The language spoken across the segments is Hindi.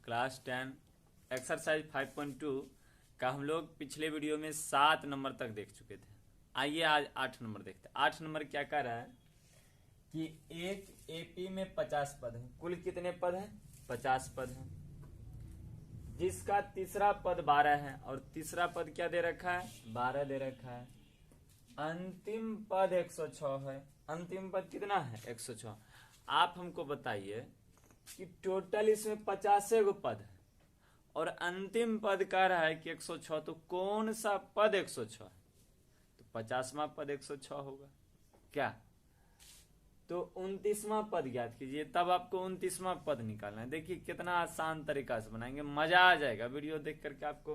क्लास 10 एक्सरसाइज 5.2 का हम लोग पिछले वीडियो में 7 नंबर तक देख चुके थे। आइए आज 8 नंबर देखते हैं। 8 नंबर क्या कह रहा है कि एक एपी में 50 पद हैं। कुल कितने पद हैं? 50 पद हैं, जिसका तीसरा पद 12 है और तीसरा पद क्या दे रखा है? 12 दे रखा है। अंतिम पद 106 है। अंतिम पद कितना है? 106। आप हमको बताइए कि टोटल इसमें 50 गो पद है और अंतिम पद कह रहा है कि 106, तो कौन सा पद 106 है? तो 50वां पद 106 होगा क्या? तो 29वां पद ज्ञात कीजिए, तब आपको 29वां पद निकालना है। देखिए कितना आसान तरीका से बनाएंगे, मजा आ जाएगा वीडियो देख करके आपको।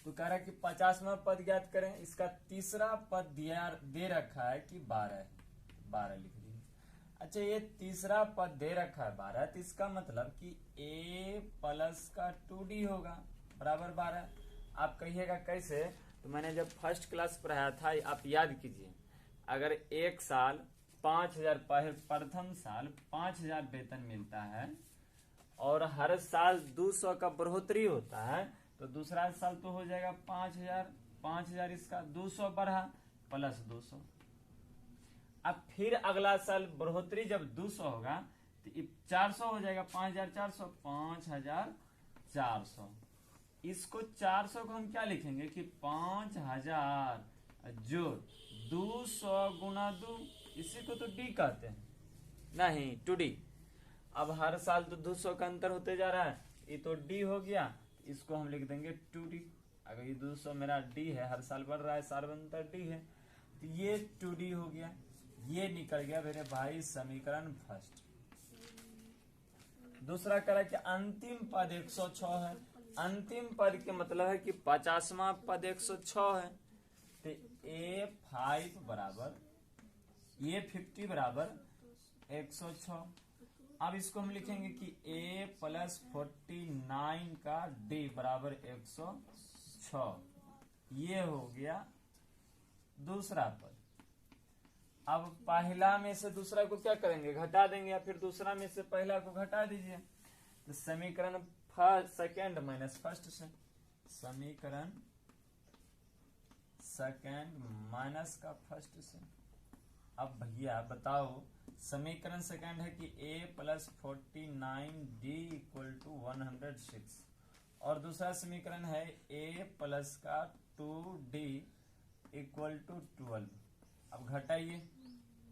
तो कह रहा है कि 50वां पद ज्ञात करें। इसका तीसरा पद दे रखा है कि 12 है, 12 लिख दीजिए। अच्छा, ये तीसरा पद दे रखा है 12, तो इसका मतलब कि a प्लस का 2d होगा बराबर 12। आप कहिएगा कैसे? तो मैंने जब फर्स्ट क्लास पढ़ाया था, आप याद कीजिए, अगर एक साल 5000 प्रथम साल 5000 वेतन मिलता है और हर साल 200 का बढ़ोतरी होता है, तो दूसरा साल तो हो जाएगा 5000, 5000 इसका 200 बढ़ा प्लस 200। अब फिर अगला साल बढ़ोतरी जब 200 होगा तो 400 हो जाएगा, 5400, 5400। इसको 400 को हम क्या लिखेंगे कि 5000 जो 200 गुना 2, इसी को तो डी कहते हैं, नहीं 2d। अब हर साल तो 200 का अंतर होते जा रहा है, ये तो डी हो गया, इसको हम लिख देंगे 2d। अगर ये 200 मेरा डी है, हर साल बढ़ रहा है, सार्वंतर डी है, तो ये 2d हो गया। ये निकल गया मेरे भाई समीकरण फर्स्ट। दूसरा कह रहा है कि अंतिम पद 106 है। अंतिम पद के मतलब है कि 50वां पद 106 है, तो A5 बराबर A50 बराबर 106। अब इसको हम लिखेंगे कि A प्लस 49 का D बराबर 106। ये हो गया दूसरा पद। अब पहला में से दूसरा को क्या करेंगे? घटा देंगे, या फिर दूसरा में से पहला को घटा दीजिए। तो समीकरण सेकेंड माइनस फर्स्ट से, समीकरण सेकेंड माइनस का फर्स्ट से। अब भैया बताओ, समीकरण सेकेंड है कि a plus 49d equal to 106 और दूसरा समीकरण है a प्लस का 2d इक्वल टू 12। अब घटाइए,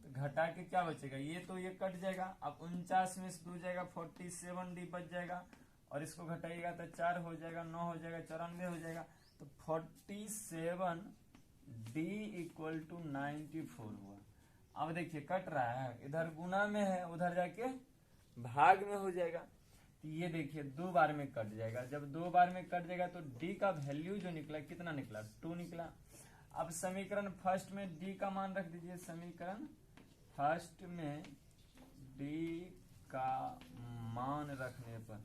तो घटा के क्या बचेगा? ये तो ये कट जाएगा। अब 49 में से 2 जाएगा, 47d बच जाएगा, और इसको घटाइएगा तो 4 हो जाएगा, 9 हो जाएगा, 94 हो जाएगा। तो 47d इक्वल टू 94 हुआ। अब देखिए कट रहा है, इधर गुना में है, उधर जाके भाग में हो जाएगा। तो ये देखिए 2 बार में कट जाएगा। जब 2 बार में कट जाएगा तो d का वैल्यू जो निकला कितना निकला? 2 निकला। अब समीकरण फर्स्ट में d का मान रख दीजिए। समीकरण फर्स्ट में d का मान रखने पर,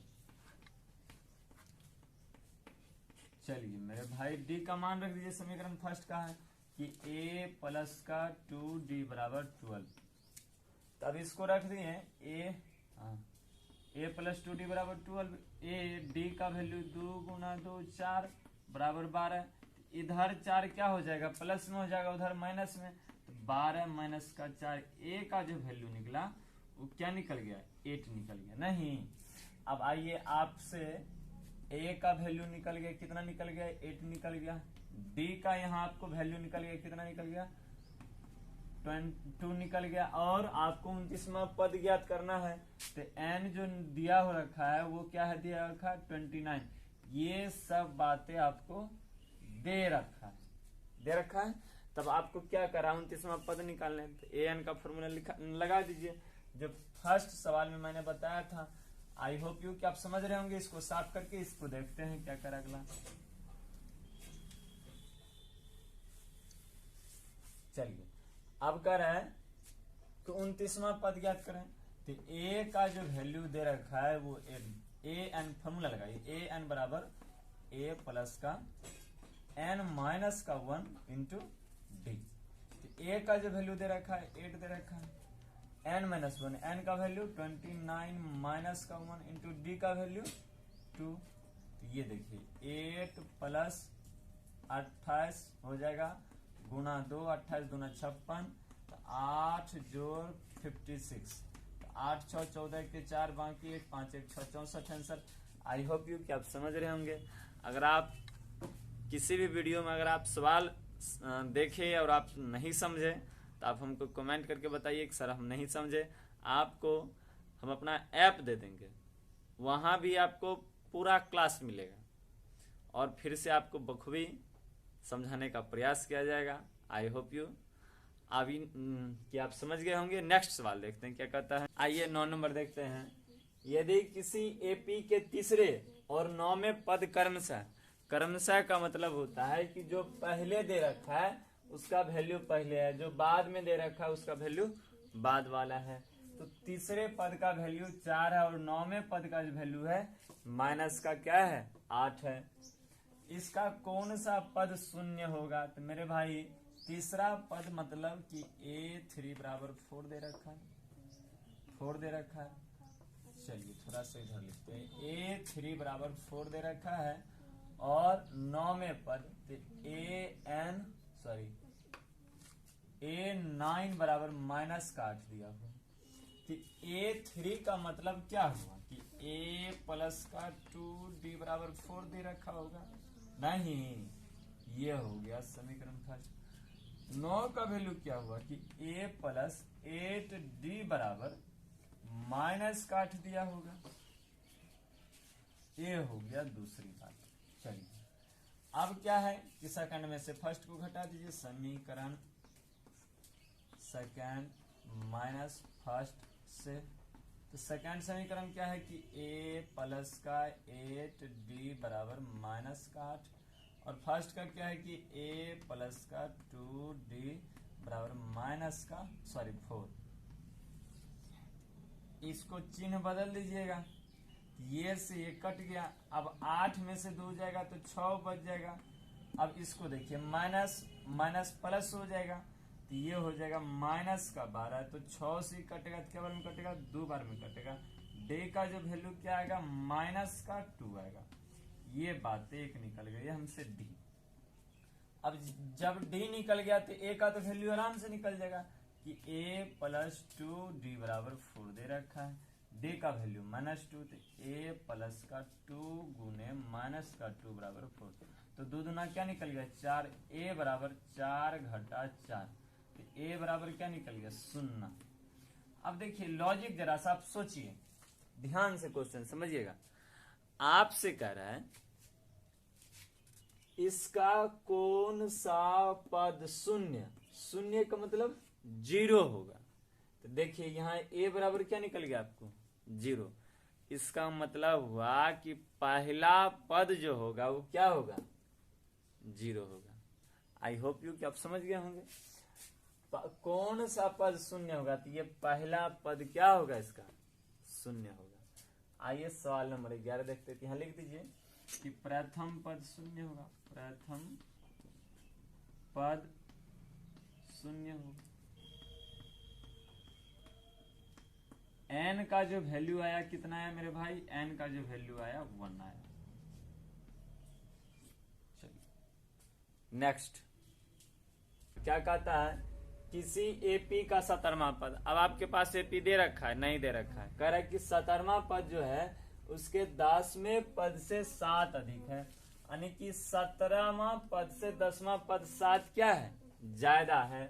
चलिए मेरे भाई d का मान रख दीजिए। समीकरण फर्स्ट का है कि a प्लस का 2d बराबर 12। तब इसको रख दिए a प्लस 2d बराबर 12। a d का वैल्यू 2 गुना 2 4 बराबर 12। इधर 4 क्या हो जाएगा? प्लस में हो जाएगा, उधर माइनस में। तो 12 माइनस का 4, a का जो वैल्यू निकला वो क्या निकल गया? 8 निकल गया। नहीं, अब आइए आपसे a का वैल्यू निकल गया, कितना निकल गया? 8 निकल गया। d का यहाँ आपको वैल्यू निकल गया, कितना निकल गया? 2 निकल गया। और आपको 29वां पद ज्ञात करना है, तो n जो दिया हो रखा है वो क्या है? दिया रखा है 29। ये सब बातें आपको दे रखा है। तब आपको क्या करा? 29वां पद निकालने, तो an का फॉर्मूला लगा दीजिए जो फर्स्ट सवाल में मैंने बताया था। आई होप यू कि आप समझ रहे होंगे। इसको साफ करके इसको देखते हैं क्या करा अगला। चलिए, अब कह रहा है तो 29वां पद ज्ञात करें। तो a का जो वैल्यू दे रखा है वो an फॉर्मूला लगाइए। an बराबर a प्लस का n माइनस का 1 इंटू डी। तो a का जो वैल्यू दे रखा है 8 दे रखा है। n माइनस 1, n का वैल्यू 29 माइनस का 1 इंटू डी का वैल्यू 2। तो ये देखिए 8 प्लस 28 हो जाएगा गुना 2, 28 गुना 56, तो 8 जोड़ 56, तो 8 6 14 के 4 बाकी 1 5 1 6 64 आंसर। आई होप यू कि आप समझ रहे होंगे। अगर आप किसी भी वीडियो में अगर आप सवाल देखे और आप नहीं समझे तो आप हमको कमेंट करके बताइए कि सर हम नहीं समझे। आपको हम अपना ऐप दे देंगे, वहाँ भी आपको पूरा क्लास मिलेगा और फिर से आपको बखूबी समझाने का प्रयास किया जाएगा। आई होप यू अभी कि आप समझ गए होंगे। नेक्स्ट सवाल देखते हैं क्या कहता है। आइए 9 नंबर देखते हैं। यदि किसी एपी के तीसरे और 9वें पद क्रमशः, क्रमशः का मतलब होता है कि जो पहले दे रखा है उसका वैल्यू पहले है, जो बाद में दे रखा है उसका वैल्यू बाद वाला है। तो तीसरे पद का वैल्यू 4 है और 9वें पद का जो वैल्यू है माइनस का क्या है 8 है। इसका कौन सा पद शून्य होगा? तो मेरे भाई तीसरा पद मतलब कि a3 बराबर 4 दे रखा है, 4 दे रखा है। चलिए थोड़ा सा इधर लिखते हैं, a3 बराबर 4 दे रखा है और 9वें पद a9 बराबर माइनस का 8 दिया हुआ। तो a3 का मतलब क्या हुआ कि a प्लस का 2d बराबर 4 दे रखा होगा? नहीं, ये हो गया समीकरण फर्स्ट। 9 का वैल्यू क्या हुआ कि a प्लस 8d बराबर माइनस का 8 दिया होगा। ये हो गया दूसरी बात। चलिए अब क्या है कि सेकंड में से फर्स्ट को घटा दीजिए, समीकरण सेकंड माइनस फर्स्ट से। तो सेकंड समीकरण क्या है कि a प्लस का 8d बराबर माइनस का 8 और फर्स्ट का क्या है कि a प्लस का 2d बराबर माइनस का 4। इसको चिन्ह बदल दीजिएगा, ये से ये कट गया, अब 8 में से 2 जाएगा तो 6 बच जाएगा। अब इसको देखिए माइनस माइनस प्लस हो जाएगा, तो ये हो जाएगा माइनस का 12, तो 6 से कटेगा तो क्या बार में कटेगा 2 बार में कटेगा। डे का जो वैल्यू क्या आएगा माइनस का 2 आएगा। ये बात एक निकल गई हमसे डी। अब जब डी निकल गया तो ए का तो वैल्यू आराम से निकल जाएगा कि a प्लस 2d बराबर 4 दे रखा है, d का वैल्यू -2, तो a प्लस का 2 गुने माइनस का 2 बराबर 4, तो 2 दूना क्या निकल गया 4, a बराबर 4 घटा 4, तो a बराबर क्या निकल गया 0। अब देखिए लॉजिक जरा सा आप सोचिए, ध्यान से क्वेश्चन समझिएगा। आपसे कह रहा है इसका कौन सा पद शून्य, शून्य का मतलब 0 होगा। तो देखिए यहाँ a बराबर क्या निकल गया आपको 0। इसका मतलब हुआ कि पहला पद जो होगा वो क्या होगा 0 होगा। आई होप यू कि आप समझ गए होंगे। कौन सा पद शून्य होगा, तो ये पहला पद क्या होगा इसका शून्य होगा। आइए सवाल नंबर 11 देखते हैं। यहाँ लिख दीजिए कि प्रथम पद शून्य होगा, प्रथम पद शून्य होगा। n का जो वैल्यू आया कितना आया मेरे भाई, n का जो वैल्यू आया 1 आया। चलिए नेक्स्ट क्या कहता है, किसी एपी का 17वां पद। अब आपके पास एपी दे रखा है नहीं दे रखा है, कह रहा है कि 17वां पद जो है उसके 10वें पद से 7 अधिक है, यानी कि 17वां पद से 10वां पद 7 क्या है ज्यादा है।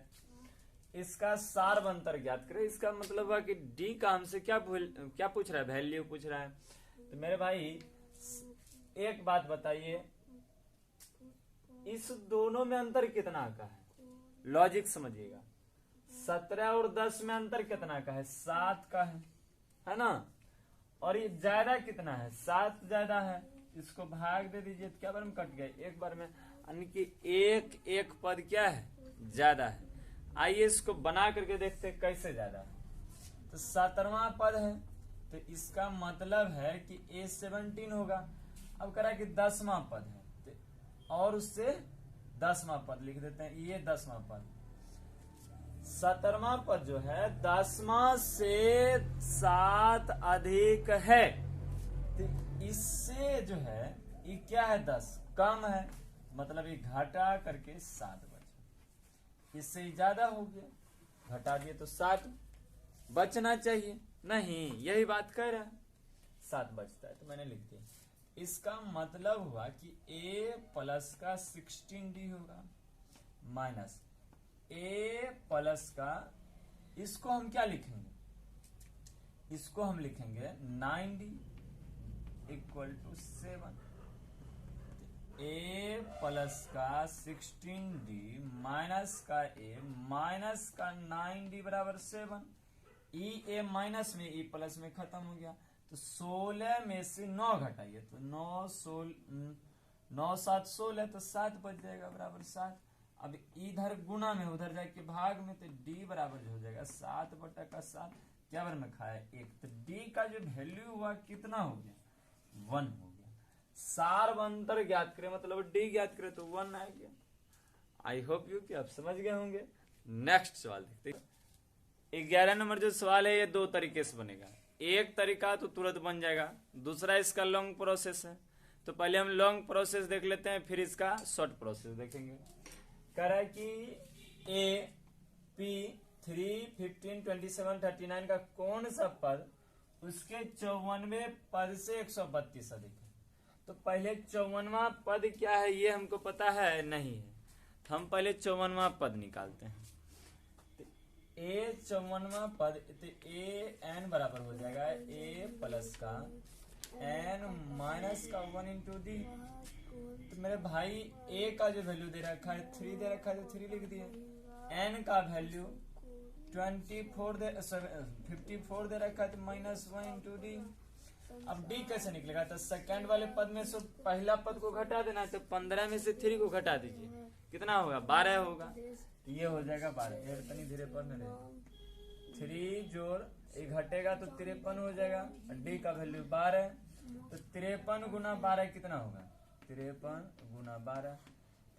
इसका सार अंतर ज्ञात करें। इसका मतलब है कि डी का हमसे क्या पूछ रहा है, वैल्यू पूछ रहा है। तो मेरे भाई एक बात बताइए, इस दोनों में अंतर कितना का है, लॉजिक समझिएगा। 17 और 10 में अंतर कितना का है 7 का है ना, और ये ज्यादा कितना है 7 ज्यादा है। इसको भाग दे दीजिए तो क्या बार में कट गए एक बार में, यानी कि एक पद क्या है ज्यादा है। आइए इसको बना करके देखते हैं कैसे ज्यादा है। तो 17वां पद है तो इसका मतलब है कि A17 होगा। अब कह रहा है कि 10वां पद है तो और उससे 10वां पद लिख देते हैं, ये 10वां पद 17वां पद जो है 10वां से 7 अधिक है, तो इससे जो है ये क्या है 10 कम है, मतलब ये घटा करके 7 बचा। इससे ही ज्यादा हो गया, घटा दिए तो 7 बचना चाहिए, नहीं यही बात कह रहा है 7 बचता है, तो मैंने लिख दिया। इसका मतलब हुआ कि a प्लस का 16d होगा माइनस a प्लस का, इसको हम क्या लिखेंगे, इसको हम लिखेंगे 9d equal to 7। a plus का 16d माइनस का a माइनस का 9d बराबर 7। a माइनस में e प्लस में खत्म हो गया, तो 16 में से 9 घटाइए तो 9 7 16, तो 7 बच जाएगा बराबर 7। अब इधर गुना में उधर जाके भाग में, तो d बराबर हो जाएगा 7 बटा का 7, क्या बार में खाया 1, तो d का जो वैल्यू हुआ कितना हो गया 1 हो गया। सार्वंतर ज्ञात करें मतलब d ज्ञात करें तो 1 आ गया। आई होप यू कि आप समझ गए होंगे। नेक्स्ट सवाल देखते हैं। 11 नंबर जो सवाल है ये दो तरीके से बनेगा, एक तरीका तो तुरंत बन जाएगा, दूसरा इसका लॉन्ग प्रोसेस है। तो पहले हम लॉन्ग प्रोसेस देख लेते हैं, फिर इसका शॉर्ट प्रोसेस देखेंगे। कह रहा है कि a p 3 15 27 39 का कौन सा पद उसके 54वें पद से 132 अधिक है। तो पहले 54वां पद क्या है ये हमको पता है नहीं है, तो हम पहले 54वां पद निकालते हैं। a 54वां पद, तो a n बराबर हो जाएगा a प्लस का n माइनस का 1 इंटू डी। तो मेरे भाई a का जो वैल्यू दे रखा है 3 दे रखा है, तो 3 लिख दिए। n का वैल्यू 54 दे रखा है, तो माइनस 1 इंटू डी। अब d कैसे निकलेगा, तो सेकंड वाले पद में से पहला पद को घटा देना है, तो 15 में से 3 को घटा दीजिए, कितना होगा 12 होगा, तो ये हो जाएगा 12। इतनी धीरे पढ़ने रहे, 3 जोड़ ये घटेगा तो 53 हो जाएगा, d का वैल्यू 12, तो 53 गुना 12 कितना होगा 53 गुना 12,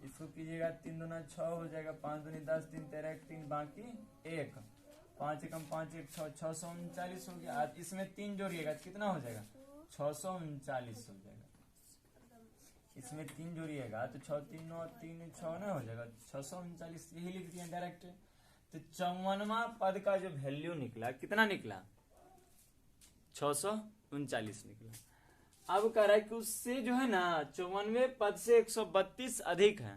इसको कीजिएगा 3 दूना 6 हो जाएगा, 5 दूनी 10, 3 13 3 बाकी 1, 5 एकम 5 1 6, 639 हो गया। आज इसमें 3 जोड़िएगा कितना हो जाएगा 639 हो जाएगा। इसमें 3 जोड़िएगा तो 6 3 9 3 6 ना हो जाएगा 639, यही लिख दिया डायरेक्ट। तो 54वां पद का जो वैल्यू निकला कितना निकला 639 निकला। अब कह रहा है कि उससे जो है ना 54वें पद से 132 अधिक है,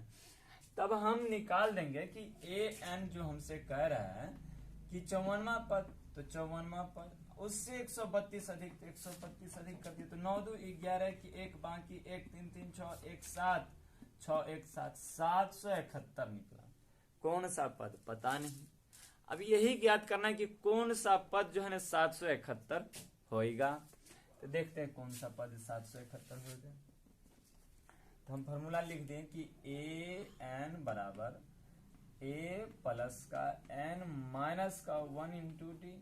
तब हम निकाल देंगे कि a n जो हमसे कह रहा है कि 54वां पद, तो 54वां पद उससे 132 अधिक, तो 132 अधिक कर दिए तो 9 2 11 की 1 बाकी 1 3 3 6 1 7 6 1 7 771 निकला। कौन सा पद पता नहीं। अब यही ज्ञात करना है कि कौन सा पद जो है ना 771 होएगा। तो देखते हैं कौन सा पद 771 होगा। तो हम फॉर्मूला लिख दें कि a n बराबर a प्लस का n माइनस का 1 इंटू डी।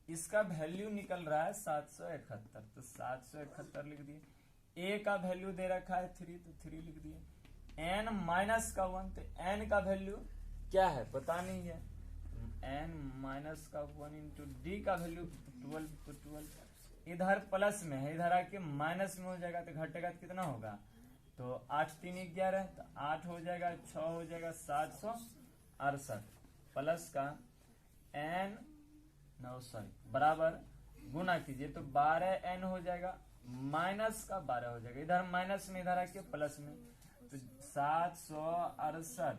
इसका वैल्यू निकल रहा है 771, तो 771 लिख दिए। a का वैल्यू दे रखा है 3, तो 3 लिख दिए। n माइनस का 1, तो n का वैल्यू क्या है पता नहीं है, n माइनस का 1 इंटू डी का वैल्यू 12, तो 12 इधर प्लस में है, इधर आके माइनस में हो जाएगा, तो घटेगा तो कितना होगा, तो 8 3 11, तो 8 हो जाएगा, 6 हो जाएगा 768 प्लस का n बराबर गुना कीजिए तो 12n हो जाएगा, माइनस का 12 हो जाएगा, इधर माइनस में इधर आके प्लस में, तो 768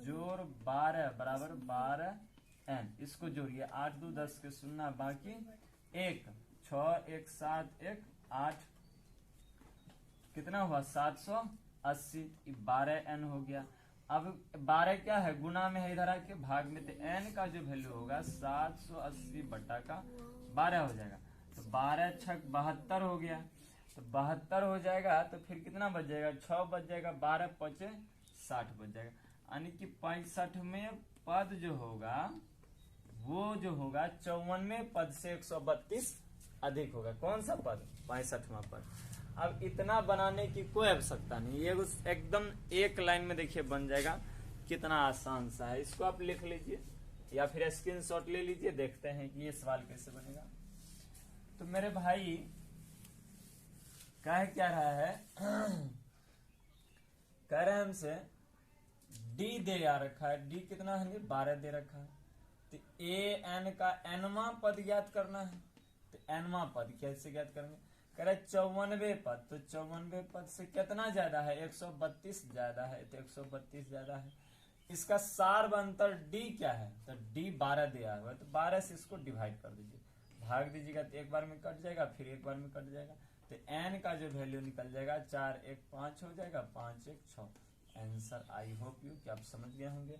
जोड़ 12 बराबर 12n। इसको जोड़िए 8 2 10 के 0 बाकी 1 6 1 7 1 8 कितना हुआ 780, 12n हो गया। अब 12 क्या है गुना में है, इधर आके भाग में, तो n का जो वैल्यू होगा 780 बटा का 12 हो जाएगा, तो 12 6 72 हो गया, तो 72 हो जाएगा, तो फिर कितना बच जाएगा 6 बच जाएगा, 12 5 60 बच जाएगा, यानी कि 65वें पद जो होगा वो जो होगा 54वें पद से 132 अधिक होगा। कौन सा पद 65वां पद। अब इतना बनाने की कोई आवश्यकता नहीं, ये एकदम एक लाइन में देखिए बन जाएगा, कितना आसान सा है। इसको आप लिख लीजिए या फिर स्क्रीनशॉट ले लीजिए, देखते हैं कि ये सवाल कैसे बनेगा। तो मेरे भाई कह क्या रहा है कह रहे हैं हमसे डी दे आ रखा है, डी कितना है 12 दे रखा है, तो ए एन का एनवा पद ज्ञात करना है। तो एनवा पद कैसे ज्ञात करेंगे, कह रहे 94 पद, तो 94 पद से कितना ज्यादा है 132 ज्यादा है, तो 132 ज्यादा है। इसका सार्वंतर डी क्या है, तो डी 12 दिया हुआ है, तो 12 से इसको डिवाइड कर दीजिए, भाग दीजिएगा तो एक बार में कट जाएगा, फिर एक बार में कट जाएगा, तो एन का जो वैल्यू निकल जाएगा 4 1 5 हो जाएगा, 5 1 6। आंसर आई होप यू कि आप समझ गए होंगे।